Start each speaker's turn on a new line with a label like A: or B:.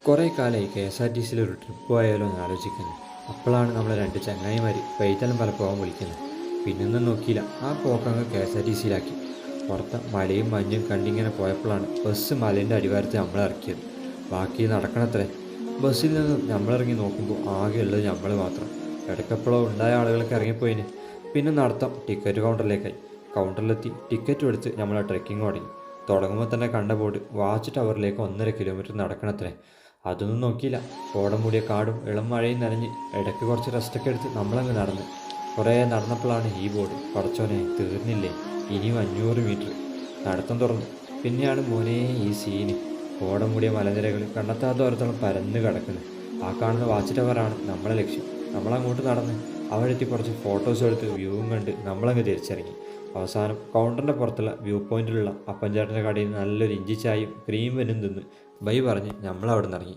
A: കുറേ കാലമായി KSRTCയിൽ ഒരു ട്രിപ്പ് പോയാലോ എന്ന് ആലോചിക്കുന്നു. അപ്പോഴാണ് നമ്മളെ രണ്ട് ചങ്ങായിമാർ പൈതലം പല പോകാൻ വിളിക്കുന്നത്. പിന്നൊന്നും നോക്കിയില്ല, ആ പോക്കങ്ങ് KSRTCയിലാക്കി. പുറത്ത് മലയും മഞ്ഞും കണ്ടിങ്ങനെ പോയപ്പോഴാണ് ബസ് മലേൻ്റെ അടിവാരത്ത് നമ്മളിറക്കിയത്. ബാക്കി നടക്കണത്രേ. ബസ്സിൽ നിന്ന് നമ്മളിറങ്ങി നോക്കുമ്പോൾ ആകെയുള്ളത് നമ്മൾ മാത്രം. ഇടയ്ക്കെപ്പോഴോ ഉണ്ടായ ആളുകളൊക്കെ ഇറങ്ങിപ്പോയിന്. പിന്നെ നടത്തം ടിക്കറ്റ് കൗണ്ടറിലേക്കായി. കൗണ്ടറിലെത്തി ടിക്കറ്റ് എടുത്ത് നമ്മൾ ട്രെക്കിങ് തുടങ്ങി. തുടങ്ങുമ്പോൾ തന്നെ കണ്ട ബോർഡ് വാച്ച് ടവറിലേക്ക് 1.5 കിലോമീറ്റർ നടക്കണത്രേ. അതൊന്നും നോക്കിയില്ല. ഓടം മൂടിയ കാടും ഇളം മഴയും നനഞ്ഞ് ഇടയ്ക്ക് കുറച്ച് റെസ്റ്റൊക്കെ എടുത്ത് നമ്മളങ്ങ് നടന്ന്. കുറേ നടന്നപ്പോഴാണ് ഈ ബോർഡ്, പടച്ചോനെ തീർന്നില്ലേ, ഇനിയും 500 മീറ്റർ. നടത്തം തുറന്നു. പിന്നെയാണ് മോനെ ഈ സീന്. ഓടം മൂടിയ മലനിരകൾ കണ്ടെത്താത്തോരത്തോളം പരന്ന് കിടക്കുന്നു. ആ കാണുന്ന വാച്ച് ടവറാണ് നമ്മളെ ലക്ഷ്യം. നമ്മളങ്ങോട്ട് നടന്ന് അവിടെ എത്തി കുറച്ച് ഫോട്ടോസ് എടുത്ത് വ്യൂവും കണ്ട് നമ്മളങ്ങ് തിരിച്ചിറങ്ങി. അവസാനം കൗണ്ടറിൻ്റെ പുറത്തുള്ള വ്യൂ പോയിന്റിലുള്ള അപ്പൻചേട്ടൻ്റെ കടയിൽ നല്ലൊരു ഇഞ്ചി ചായയും ക്രീം വനും തിന്ന് ബൈ പറഞ്ഞ് നമ്മളവിടെ നിന്ന് ഇറങ്ങി.